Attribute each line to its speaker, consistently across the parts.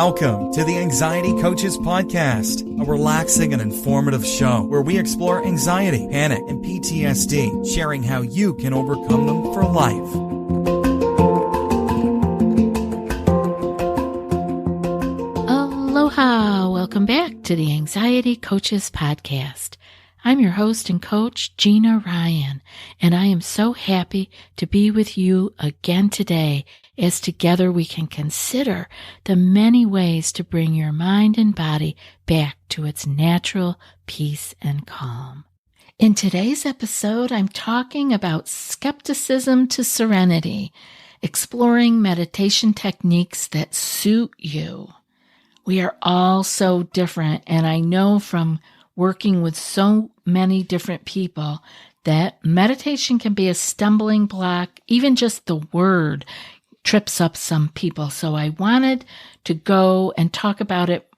Speaker 1: Welcome to the Anxiety Coaches Podcast, a relaxing and informative show where we explore anxiety, panic, and PTSD, sharing how you can overcome them for life.
Speaker 2: Aloha! Welcome back to the Anxiety Coaches Podcast. I'm your host and coach, Gina Ryan, and I am so happy to be with you again today as together we can consider the many ways to bring your mind and body back to its natural peace and calm. In today's episode, I'm talking about skepticism to serenity, exploring meditation techniques that suit you. We are all so different, and I know from working with so many different people that meditation can be a stumbling block. Even just the word trips up some people. So I wanted to go and talk about it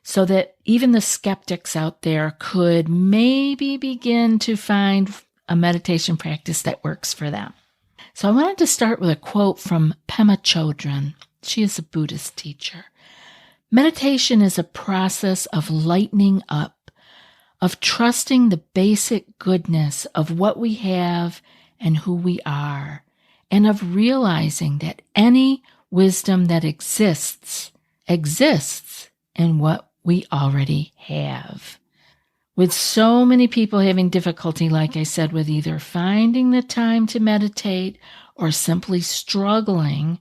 Speaker 2: so that even the skeptics out there could maybe begin to find a meditation practice that works for them. So I wanted to start with a quote from Pema Chodron. She is a Buddhist teacher. Meditation is a process of lightening up, of trusting the basic goodness of what we have and who we are, and of realizing that any wisdom that exists in what we already have. With so many people having difficulty, like I said, with either finding the time to meditate or simply struggling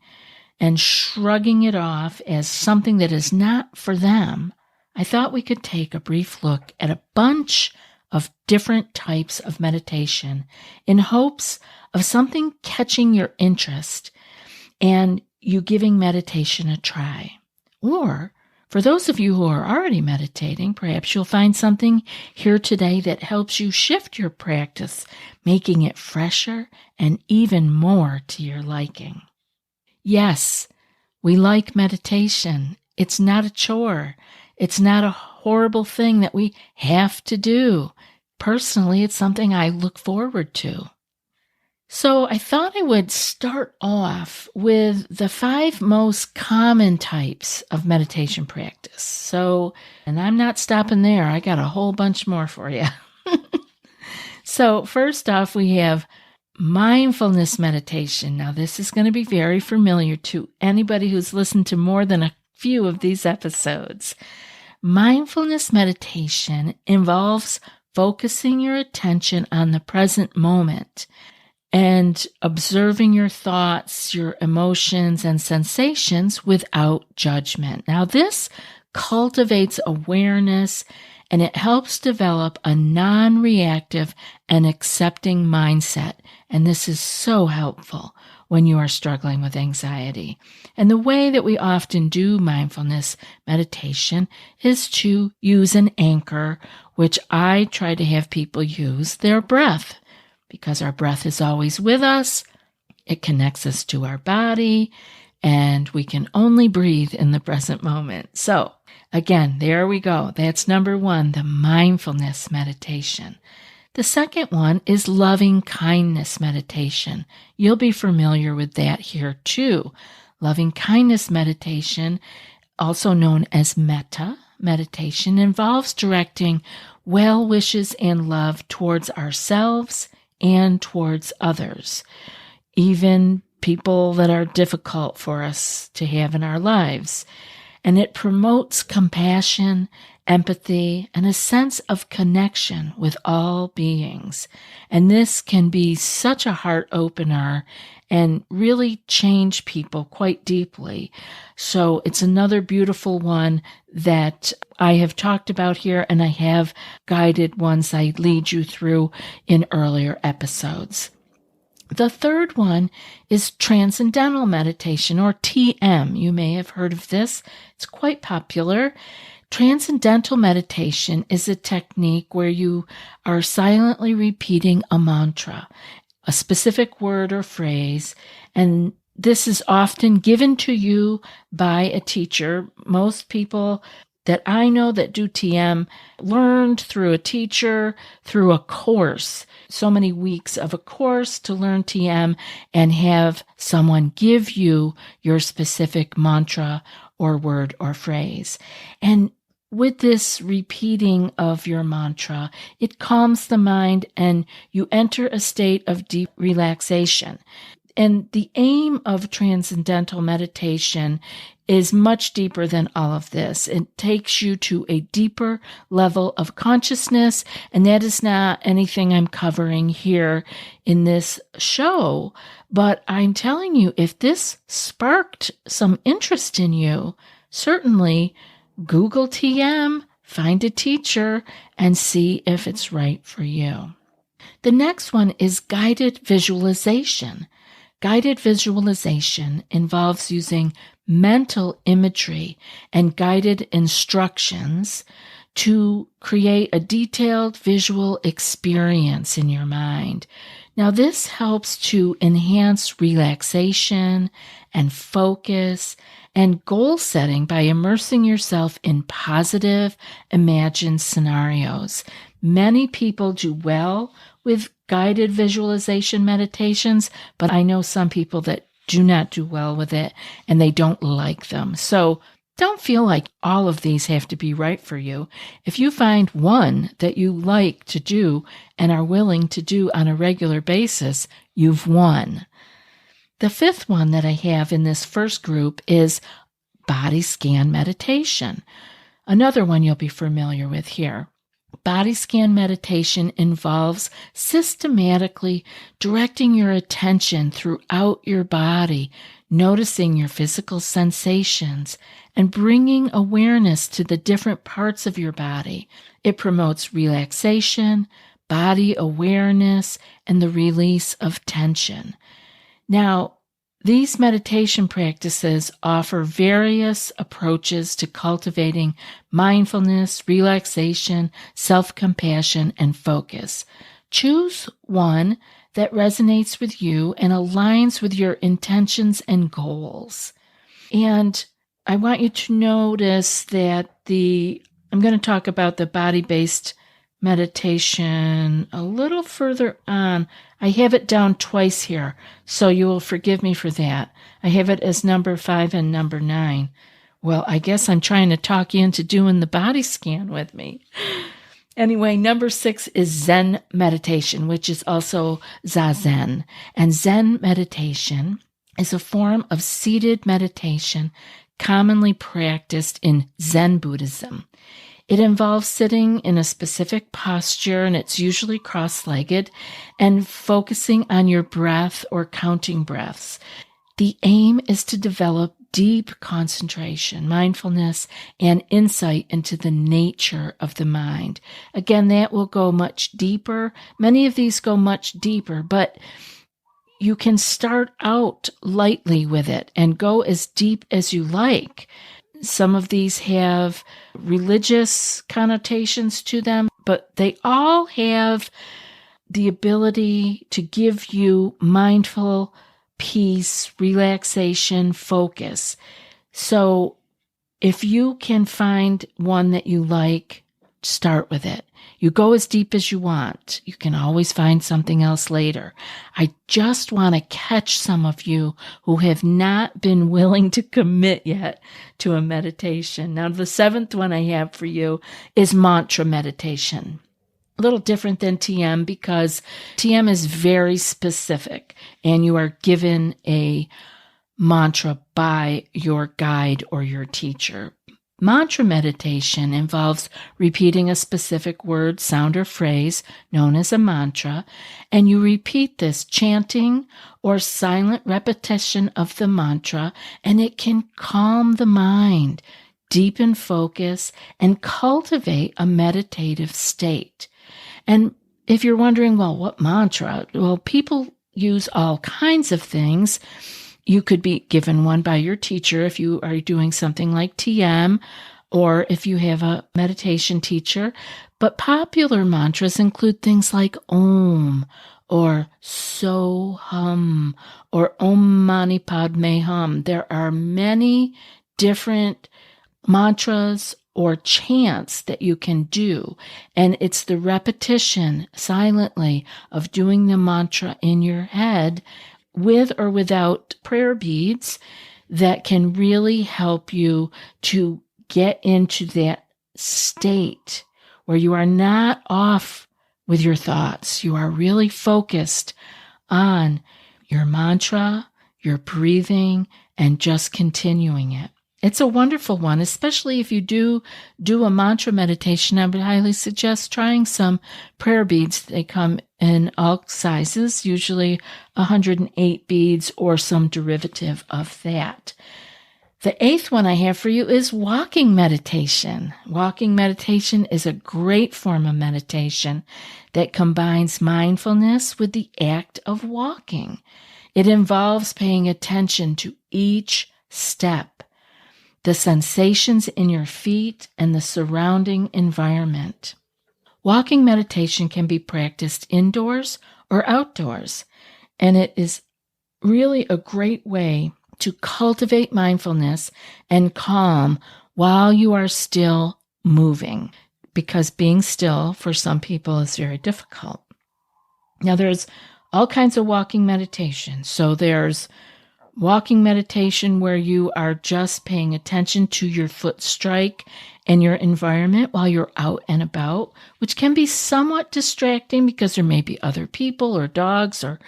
Speaker 2: and shrugging it off as something that is not for them, I thought we could take a brief look at a bunch of different types of meditation in hopes of something catching your interest and you giving meditation a try. Or for those of you who are already meditating, perhaps you'll find something here today that helps you shift your practice, making it fresher and even more to your liking. Yes, we like meditation. It's not a chore. It's not a horrible thing that we have to do. Personally, it's something I look forward to. So I thought I would start off with the 5 most common types of meditation practice. And I'm not stopping there. I got a whole bunch more for you. So first off, we have mindfulness meditation. Now, this is going to be very familiar to anybody who's listened to more than a few of these episodes. Mindfulness meditation involves focusing your attention on the present moment and observing your thoughts, your emotions, and sensations without judgment. Now, this cultivates awareness and it helps develop a non-reactive and accepting mindset. And this is so helpful when you are struggling with anxiety. And the way that we often do mindfulness meditation is to use an anchor, which I try to have people use their breath, because our breath is always with us. It connects us to our body, and we can only breathe in the present moment. So again, there we go. That's number 1, the mindfulness meditation. The second one is loving kindness meditation. You'll be familiar with that here too. Loving kindness meditation, also known as metta meditation, involves directing well wishes and love towards ourselves and towards others, even people that are difficult for us to have in our lives. And it promotes compassion, empathy, and a sense of connection with all beings. And this can be such a heart opener and really change people quite deeply. So it's another beautiful one that I have talked about here, and I have guided ones I lead you through in earlier episodes. The third one is transcendental meditation, or TM. You may have heard of this. It's quite popular. Transcendental meditation is a technique where you are silently repeating a mantra, a specific word or phrase, and this is often given to you by a teacher. Most people that I know that do TM learned through a teacher, through a course, so many weeks of a course to learn TM and have someone give you your specific mantra or word or phrase. And with this repeating of your mantra, it calms the mind and you enter a state of deep relaxation. And the aim of transcendental meditation is much deeper than all of this. It takes you to a deeper level of consciousness, and that is not anything I'm covering here in this show. But I'm telling you, if this sparked some interest in you, certainly Google TM, find a teacher, and see if it's right for you. The next one is guided visualization. Guided visualization involves using mental imagery and guided instructions to create a detailed visual experience in your mind. Now, this helps to enhance relaxation and focus and goal setting by immersing yourself in positive, imagined scenarios. Many people do well with guided visualization meditations, but I know some people that do not do well with it and they don't like them. So don't feel like all of these have to be right for you. If you find one that you like to do and are willing to do on a regular basis, you've won. The fifth one that I have in this first group is body scan meditation. Another one you'll be familiar with here. Body scan meditation involves systematically directing your attention throughout your body, noticing your physical sensations, and bringing awareness to the different parts of your body. It promotes relaxation, body awareness, and the release of tension. Now, these meditation practices offer various approaches to cultivating mindfulness, relaxation, self-compassion, and focus. Choose one that resonates with you and aligns with your intentions and goals. And I want you to notice that I'm going to talk about the body-based meditation a little further on. I have it down twice here, so you will forgive me for that. I have it as number 5 and number 9. Well, I guess I'm trying to talk you into doing the body scan with me. Anyway, number 6 is Zen meditation, which is also Zazen. And Zen meditation is a form of seated meditation commonly practiced in Zen Buddhism. It involves sitting in a specific posture, and it's usually cross-legged, and focusing on your breath or counting breaths. The aim is to develop deep concentration, mindfulness, and insight into the nature of the mind. Again, that will go much deeper. Many of these go much deeper, but you can start out lightly with it and go as deep as you like. Some of these have religious connotations to them, but they all have the ability to give you mindful peace, relaxation, focus. So if you can find one that you like, start with it. You go as deep as you want. You can always find something else later. I just want to catch some of you who have not been willing to commit yet to a meditation. Now, the 7th one I have for you is mantra meditation. A little different than TM because TM is very specific and you are given a mantra by your guide or your teacher. Mantra meditation involves repeating a specific word, sound, or phrase known as a mantra, and you repeat this chanting or silent repetition of the mantra, and it can calm the mind, deepen focus, and cultivate a meditative state. And if you're wondering, well, what mantra? Well, people use all kinds of things. You could be given one by your teacher if you are doing something like TM or if you have a meditation teacher. But popular mantras include things like Om or So Hum or Om Mani Padme Hum. There are many different mantras or chants that you can do. And it's the repetition silently of doing the mantra in your head with or without prayer beads that can really help you to get into that state where you are not off with your thoughts. You are really focused on your mantra, your breathing, and just continuing it. It's a wonderful one, especially if you do a mantra meditation. I would highly suggest trying some prayer beads. They come in all sizes, usually 108 beads or some derivative of that. The 8th one I have for you is walking meditation. Walking meditation is a great form of meditation that combines mindfulness with the act of walking. It involves paying attention to each step, the sensations in your feet, and the surrounding environment. Walking meditation can be practiced indoors or outdoors, and it is really a great way to cultivate mindfulness and calm while you are still moving, because being still for some people is very difficult. Now, there's all kinds of walking meditation. So there's walking meditation where you are just paying attention to your foot strike and your environment while you're out and about, which can be somewhat distracting because there may be other people or dogs or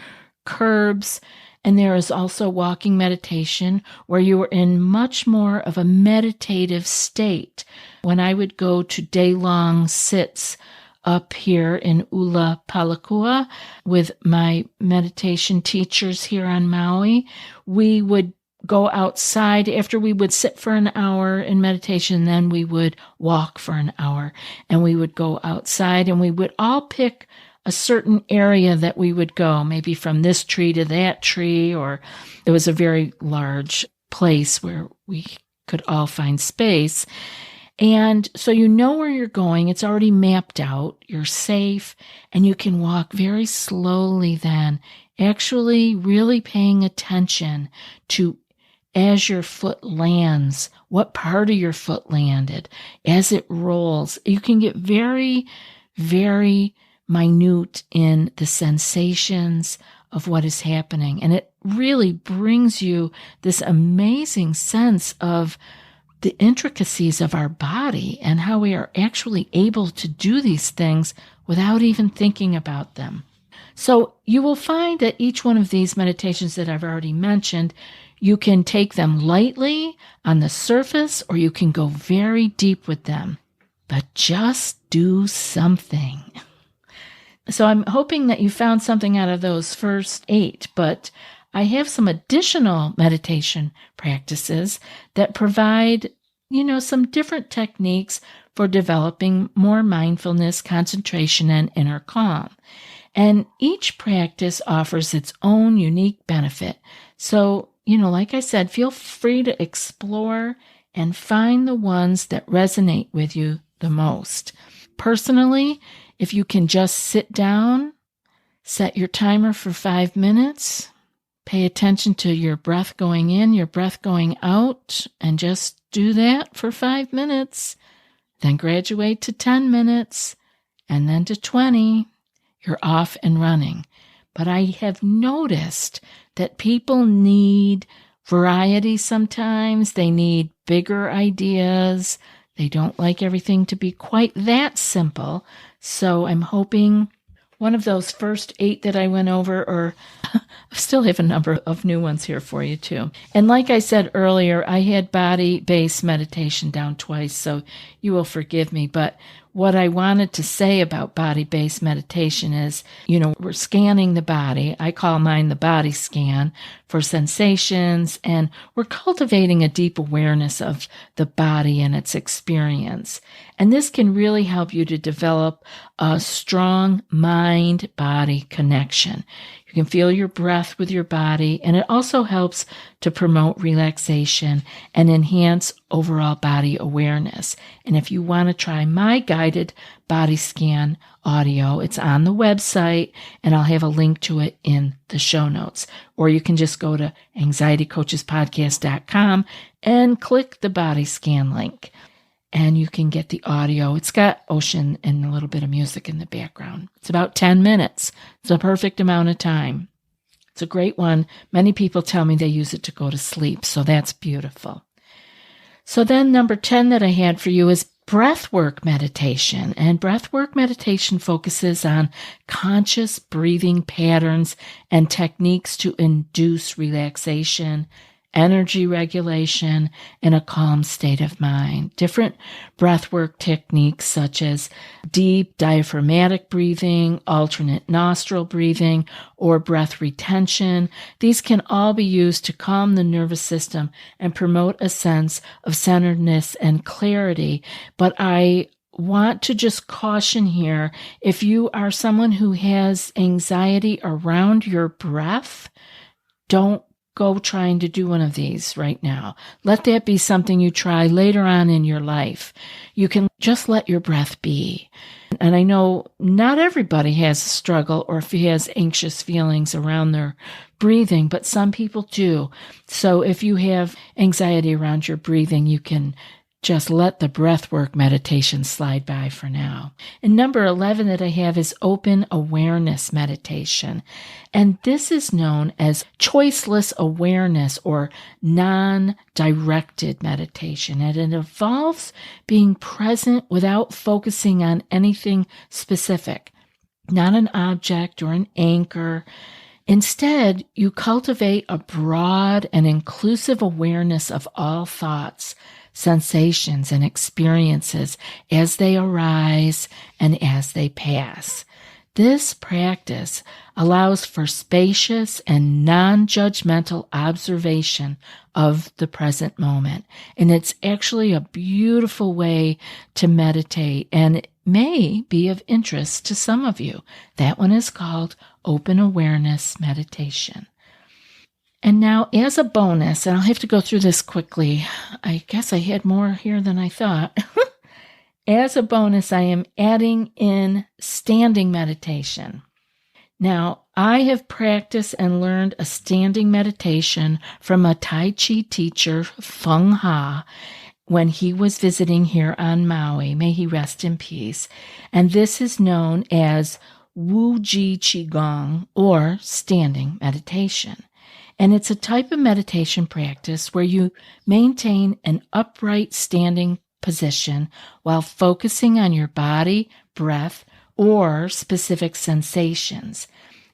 Speaker 2: curbs. And there is also walking meditation where you are in much more of a meditative state. When I would go to day-long sits up here in Ula Palakua with my meditation teachers here on Maui, we would go outside after we would sit for an hour in meditation. Then we would walk for an hour, and we would go outside, and we would all pick a certain area that we would go, maybe from this tree to that tree, or it was a very large place where we could all find space. And so you know where you're going. It's already mapped out. You're safe, and you can walk very slowly then, actually really paying attention to as your foot lands, what part of your foot landed, as it rolls. You can get very, very minute in the sensations of what is happening. And it really brings you this amazing sense of the intricacies of our body and how we are actually able to do these things without even thinking about them. So you will find that each one of these meditations that I've already mentioned, you can take them lightly on the surface, or you can go very deep with them. But just do something. So I'm hoping that you found something out of those first 8, but I have some additional meditation practices that provide, some different techniques for developing more mindfulness, concentration, and inner calm. And each practice offers its own unique benefit. So, like I said, feel free to explore and find the ones that resonate with you the most. Personally, if you can just sit down, set your timer for 5 minutes, pay attention to your breath going in, your breath going out, and just do that for 5 minutes, then graduate to 10 minutes, and then to 20, you're off and running. But I have noticed that people need variety sometimes. They need bigger ideas. They don't like everything to be quite that simple. So I'm hoping one of those first 8 that I went over, or I still have a number of new ones here for you too. And like I said earlier, I had body-based meditation down twice, so you will forgive me. But what I wanted to say about body-based meditation is, we're scanning the body. I call mine the body scan for sensations, and we're cultivating a deep awareness of the body and its experience. And this can really help you to develop a strong mind-body connection. You can feel your breath with your body, and it also helps to promote relaxation and enhance overall body awareness. And if you want to try my guided body scan audio, it's on the website, and I'll have a link to it in the show notes. Or you can just go to anxietycoachespodcast.com and click the body scan link, and you can get the audio. It's got ocean and a little bit of music in the background. It's about 10 minutes. It's a perfect amount of time. It's a great one. Many people tell me they use it to go to sleep, so that's beautiful. So then number 10 that I had for you is breathwork meditation. And breathwork meditation focuses on conscious breathing patterns and techniques to induce relaxation, energy regulation, and a calm state of mind. Different breathwork techniques such as deep diaphragmatic breathing, alternate nostril breathing, or breath retention. These can all be used to calm the nervous system and promote a sense of centeredness and clarity. But I want to just caution here, if you are someone who has anxiety around your breath, don't go trying to do one of these right now. Let that be something you try later on in your life. You can just let your breath be. And I know not everybody has a struggle or if he has anxious feelings around their breathing, but some people do. So if you have anxiety around your breathing, you can just let the breathwork meditation slide by for now. And number 11 that I have is open awareness meditation. And this is known as choiceless awareness or non-directed meditation. And it involves being present without focusing on anything specific, not an object or an anchor. Instead, you cultivate a broad and inclusive awareness of all thoughts, sensations, and experiences as they arise and as they pass. This practice allows for spacious and non-judgmental observation of the present moment. And it's actually a beautiful way to meditate, and it may be of interest to some of you. That one is called Open Awareness Meditation. And now, as a bonus, and I'll have to go through this quickly. I guess I had more here than I thought. As a bonus, I am adding in standing meditation. Now, I have practiced and learned a standing meditation from a Tai Chi teacher, Feng Ha, when he was visiting here on Maui. May he rest in peace. And this is known as Wu Ji Qigong, or standing meditation. And it's a type of meditation practice where you maintain an upright standing position while focusing on your body, breath, or specific sensations.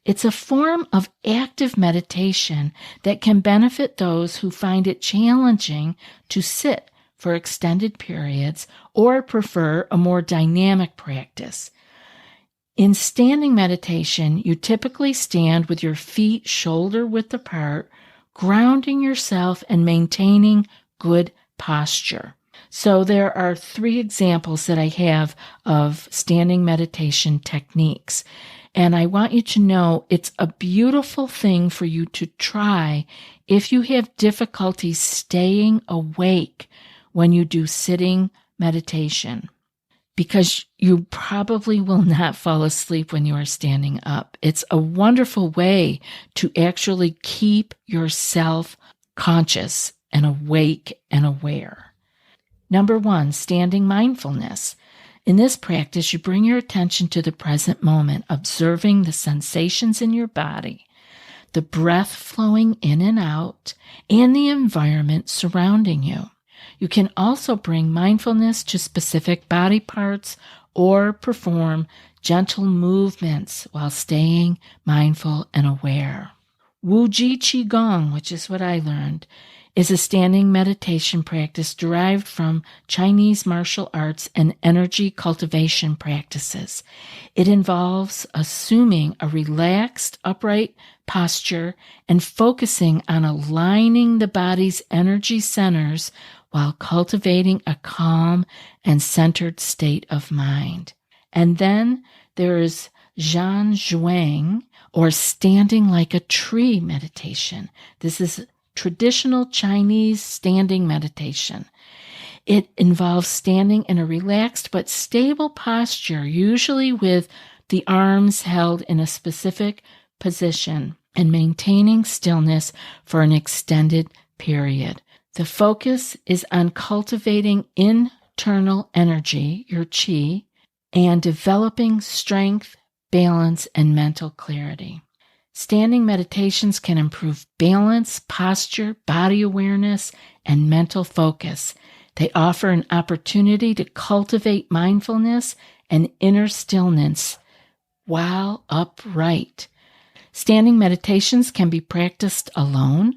Speaker 2: It's a form of active meditation that can benefit those who find it challenging to sit for extended periods or prefer a more dynamic practice. In standing meditation, you typically stand with your feet shoulder-width apart, grounding yourself and maintaining good posture. So there are 3 examples that I have of standing meditation techniques. And I want you to know it's a beautiful thing for you to try if you have difficulty staying awake when you do sitting meditation, because you probably will not fall asleep when you are standing up. It's a wonderful way to actually keep yourself conscious and awake and aware. Number 1, standing mindfulness. In this practice, you bring your attention to the present moment, observing the sensations in your body, the breath flowing in and out, and the environment surrounding you. You can also bring mindfulness to specific body parts or perform gentle movements while staying mindful and aware. Wu Ji Qigong, which is what I learned, is a standing meditation practice derived from Chinese martial arts and energy cultivation practices. It involves assuming a relaxed, upright posture and focusing on aligning the body's energy centers while cultivating a calm and centered state of mind. And then there is Zhan Zhuang, or standing like a tree meditation. This is traditional Chinese standing meditation. It involves standing in a relaxed but stable posture, usually with the arms held in a specific position and maintaining stillness for an extended period. The focus is on cultivating internal energy, your qi, and developing strength, balance, and mental clarity. Standing meditations can improve balance, posture, body awareness, and mental focus. They offer an opportunity to cultivate mindfulness and inner stillness while upright. Standing meditations can be practiced alone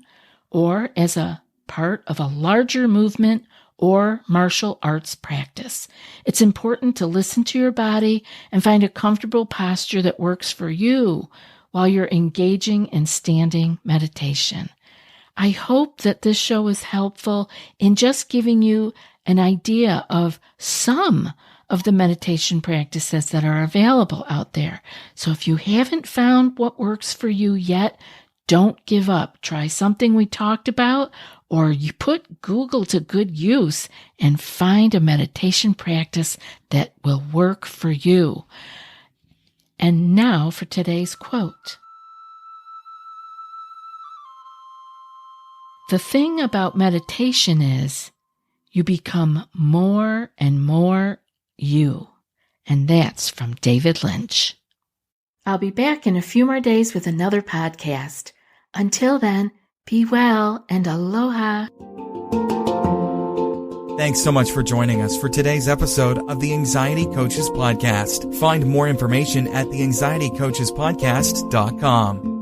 Speaker 2: or as a part of a larger movement or martial arts practice. It's important to listen to your body and find a comfortable posture that works for you while you're engaging in standing meditation. I hope that this show is helpful in just giving you an idea of some of the meditation practices that are available out there. So if you haven't found what works for you yet, don't give up. Try something we talked about, or you put Google to good use and find a meditation practice that will work for you. And now for today's quote. The thing about meditation is you become more and more you. And that's from David Lynch. I'll be back in a few more days with another podcast. Until then, be well and aloha.
Speaker 1: Thanks so much for joining us for today's episode of the Anxiety Coaches Podcast. Find more information at theanxietycoachespodcast.com.